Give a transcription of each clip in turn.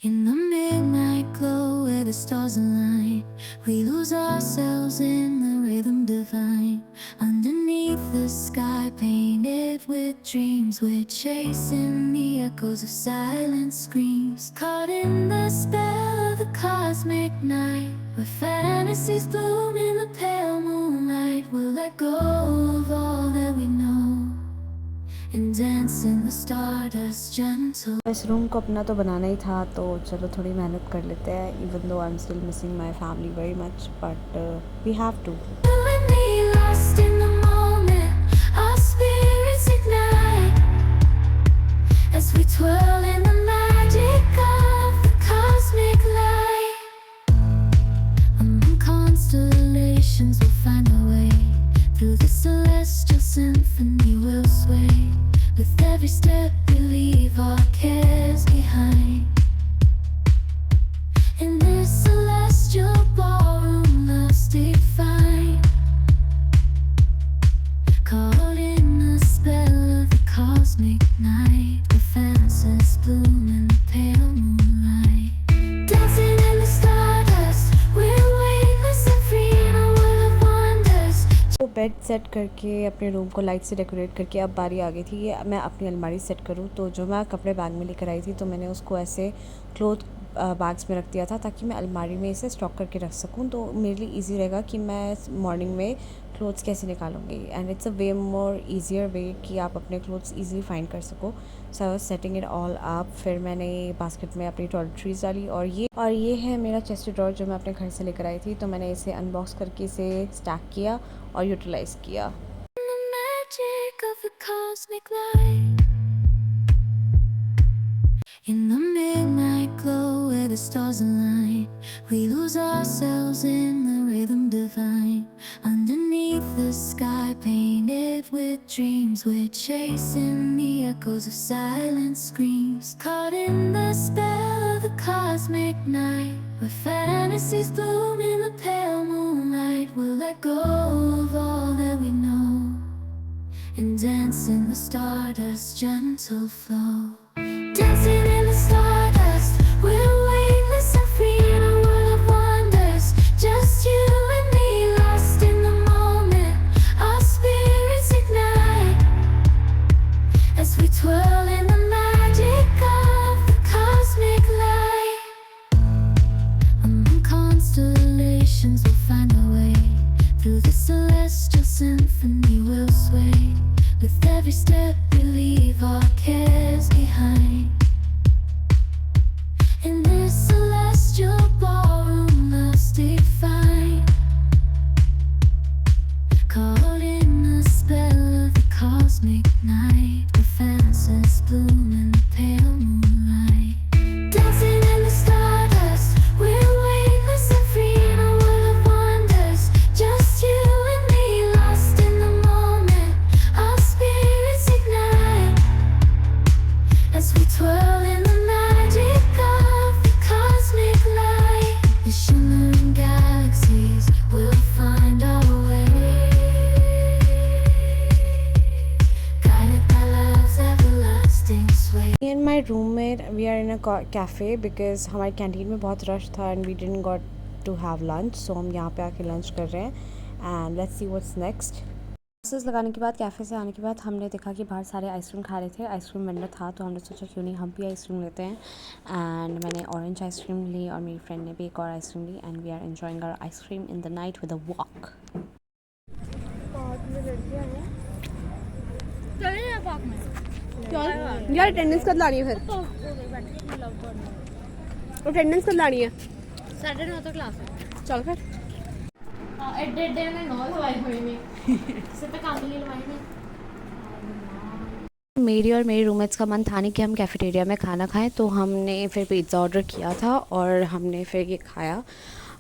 In the midnight glow where the stars align, we lose ourselves in the rhythm divine. Underneath the sky painted with dreams, we're chasing the echoes of silent screams. Caught in the spell of the cosmic night, where fantasies bloom in the pale moonlight. We'll let go of all that we know and dance in the stardust gentle. इस room को अपना तो बनाना ही था, तो चलो थोड़ी मेहनत कर लेते हैं. Even though I am still missing my family very much, but we have to. You and me lost in the moment, our spirits ignite as we twirl in the magic of the cosmic light. Among constellations we'll find a way, through the celestial symphony we'll sway. With every step we leave our cares behind. In this celestial ballroom love's defined. Caught in the spell of the cosmic night, where fantasies bloom in the pale moonlight. Dancing in the stardust, we're weightless and free in a world of wonders. तो bed set करके अपने room को light से decorate करके अब बारी आ गई थी मैं अपनी अलमारी सेट करूँ. तो जो मैं कपड़े बैग में लेकर आई थी, तो मैंने उसको ऐसे क्लोथ बैग्स में रख दिया था ताकि मैं अलमारी में इसे स्टॉक करके रख सकूं. तो मेरे लिए इजी रहेगा कि मैं मॉर्निंग में क्लोथ्स कैसे निकालूंगी. And it's a way more easier way कि आप अपने क्लोथ्स ईजिली फाइंड कर सको. So I was setting it all up. फिर मैंने बास्केट में अपनी टॉयलेटरीज डाली, और ये है मेरा चेस्ट ड्रॉर जो मैं अपने घर से लेकर आई थी. तो मैंने इसे अनबॉक्स करके इसे स्टैक किया और यूटिलाइज़ किया. The magic of the cosmic light. In the midnight glow where the stars align, we lose ourselves in the rhythm divine. Underneath the sky painted with dreams, we're chasing the echoes of silent screams. Caught in the spell of the cosmic night, where fantasies bloom in the pale moonlight. We'll let go of all that we know and dance in the stardust gentle flow. Dancing in the stardust, we're weightless and free in a world of wonders. Just you and me lost in the moment, our spirits ignite as we twirl in the magic of the cosmic light. Among constellations we'll find a way, through the celestial symphony we'll sway. With every step we leave our cares behind. In this celestial ballroom love's defined. Caught in the spell of the cosmic night, where fantasies bloom in the pale moonlight. Dancing in the stardust, we're weightless and free in a world of wonders. Just you and me lost in the moment, our spirits ignite as we twirl in the magic of the cosmic light. The shimmering galaxies will find our way, guided by love's everlasting sway. Me and my roommate, we are in a cafe because हमारे canteen में बहुत rush था and we didn't got to have lunch. So हम यहाँ पे आके lunch कर रहे हैं and let's see what's next. Glasses लगाने के बाद, कैफ़े से आने के बाद, हमने देखा कि बाहर सारे आइसक्रीम खा रहे थे. आइसक्रीम वेंडर था, तो हमने सोचा क्यों नहीं हम भी आइसक्रीम लेते हैं. एंड मैंने ऑरेंज आइसक्रीम ली और मेरी फ्रेंड ने भी एक और आइसक्रीम ली. And we are enjoying our ice cream in the night with a walk. यार अटेंडेंस कब लानी है? फिर अटेंडेंस कब लानी है? साढ़े 9 तक क्लास है. चल फिर. एडे एडे ने 9 लवाई हुई नहीं से तक काम नहीं लवाई नहीं. मेरी और मेरी रूममेट्स का मन था नहीं कि हम कैफ़ेटेरिया में खाना खाएं, तो हमने फिर पिज़्ज़ा ऑर्डर किया था और हमने फिर ये खाया.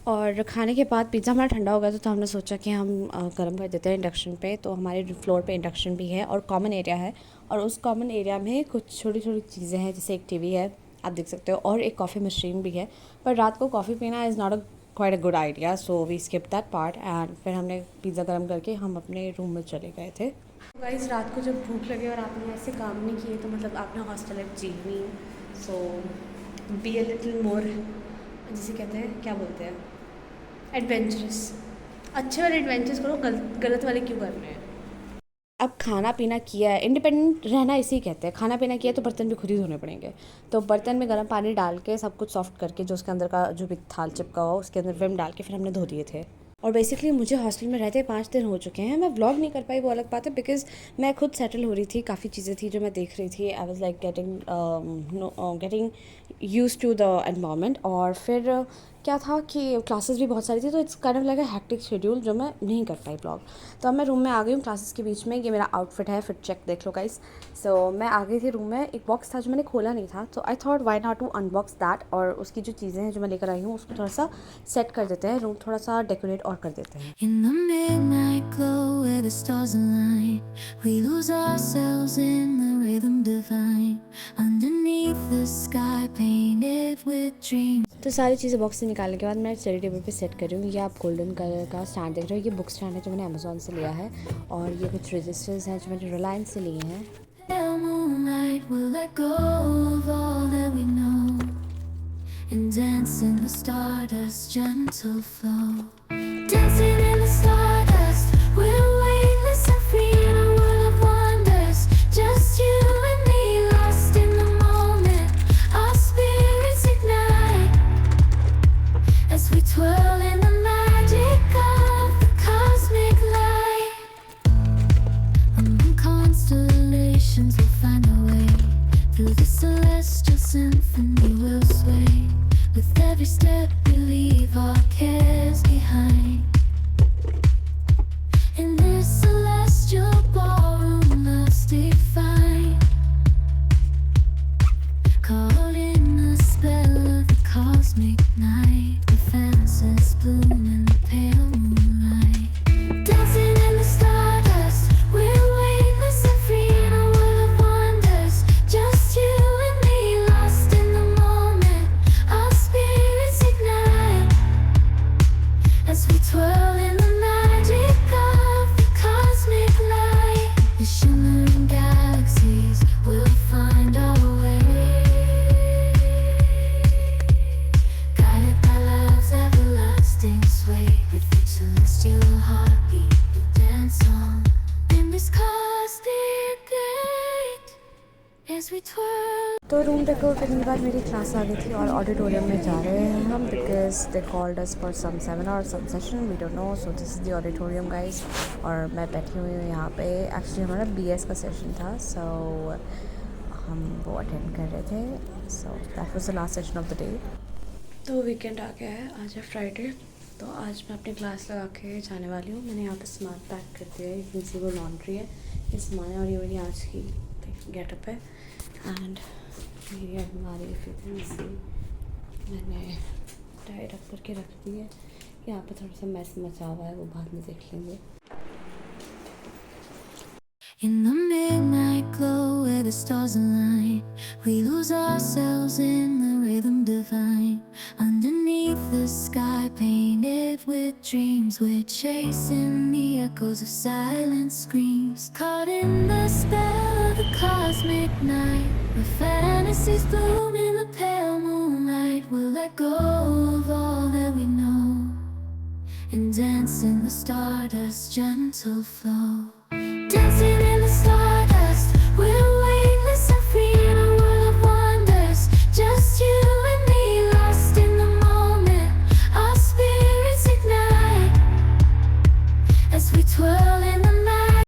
और खाने के बाद पिज़्ज़ा हमारा ठंडा हो गया था, तो हमने सोचा कि हम गर्म कर देते हैं इंडक्शन पे. तो हमारे फ्लोर पे इंडक्शन भी है और कॉमन एरिया है, और उस कॉमन एरिया में कुछ छोटी छोटी चीज़ें हैं, जैसे एक टीवी है आप देख सकते हो, और एक कॉफ़ी मशीन भी है. पर रात को कॉफ़ी पीना is not a quite a good idea, so we skip that part. And फिर हमने पिज़्ज़ा गर्म करके हम अपने रूम में चले गए थे. गाइस, रात को जब भूख लगे और आपने ऐसे काम नहीं किए तो मतलब आपने हॉस्टल लाइफ जी नहीं. सो बी अ लिटिल मोर, जिसे कहते हैं, क्या बोलते हैं, एडवेंचरस। अच्छे वाले एडवेंचर्स करो, गलत वाले क्यों कर रहे हैं। अब खाना पीना किया है, इंडिपेंडेंट रहना इसी कहते हैं। खाना पीना किया तो बर्तन भी खुद ही धोने पड़ेंगे। तो बर्तन में गर्म पानी डाल के सब कुछ सॉफ्ट करके, जो उसके अंदर का जो भी थाल चिपका हुआ उसके अंदर विम डाल के फिर हमने धो दिए थे। और बेसिकली मुझे हॉस्टल में रहते 5 दिन हो चुके हैं। मैं व्लॉग नहीं कर पाई, वो अलग बात है, बिकॉज मैं खुद सेटल हो रही थी। काफ़ी चीज़ें थी जो मैं देख रही थी। I was like getting use to the environment. और फिर क्या था कि क्लासेस भी बहुत सारी थी, तो it's kind of like a hectic schedule, जो मैं नहीं कर पाई ब्लॉग। तो अब मैं रूम में आ गई हूँ क्लासेस के बीच में। ये मेरा आउटफिट है, फिट चेक देख लो गाइस। सो मैं आ गई थी रूम में। एक बॉक्स था जो मैंने खोला नहीं था, तो I thought why not to unbox that, और उसकी जो चीज़ें हैं जो मैं लेकर आई हूँ उसको थोड़ा सा सेट कर देते हैं, रूम थोड़ा सा डेकोरेट और कर देते हैं। In the midnight glow where the stars align, we lose ourselves in the rhythm divine. Underneath the sky painted with dreams. तो सारी चीज़ें बॉक्स से निकालने के बाद मैं स्टडी टेबल पे सेट कर रही हूँ। ये आप गोल्डन कलर का स्टैंड देख रहे हो, ये बुक स्टैंड है जो मैंने अमेज़ॉन से लिया है। और ये कुछ रजिस्टर्स हैं जो मैंने रिलायंस से लिए हैं। Pale moonlight will let go of all that we know and dance in the stardust gentle flow. Dancing in the stardust, we're weightless and free in a world of wonders. Just you and me, lost in the moment. Our spirits ignite as we twirl in the magic of the cosmic light. Among constellations we'll find a way. Through the celestial symphony we'll sway. With every step we leave our cares behind. In this celestial ballroom love's defined. Caught in the spell of the cosmic night. The fences bloom in the pale moonlight. Dancing in the stardust, we're weightless and free in a world of wonders. Just you and me, lost in the moment. Our spirits ignite as we twirl in the magic of the cosmic light. The shimmering galaxies will find our way, guided by love's everlasting sway. With each celestial heartbeat we dance on in this cosmic gate as we twirl. तो room decor करने के बाद मेरी class आ गई थी और auditorium में जा रहे हैं हम, because they called us for some seminar और some session, we don't know. So this is the auditorium guys. और मैं बैठी हुई हूँ यहाँ पे। एक्चुअली हमारा BS का सेशन था, सो हम वो अटेंड कर रहे थे। So that was the last session of the day. तो वीकेंड आ गया है, आज है फ्राइडे। तो आज मैं अपनी क्लास लगा के जाने वाली हूँ। मैंने यहाँ पे सामान पैक कर दिया है। यू कैन सी वो लॉन्ड्री है, ये सामान है, और ये मेरी आज की गेटअप है। एंड मेरी अलमारी फिर से मैंने टाइड अप करके रख दी है। यहाँ पे थोड़ा सा मैस मचा हुआ है, वो बाद में देख लेंगे। In the midnight glow where the stars align, we lose ourselves in the rhythm divine. Underneath the sky painted with dreams, we're chasing the echoes of silent screams. Caught in the spell of the cosmic night, where fantasies bloom in the pale moonlight. We'll let go of all that we know and dance in the stardust gentle flow. Dancing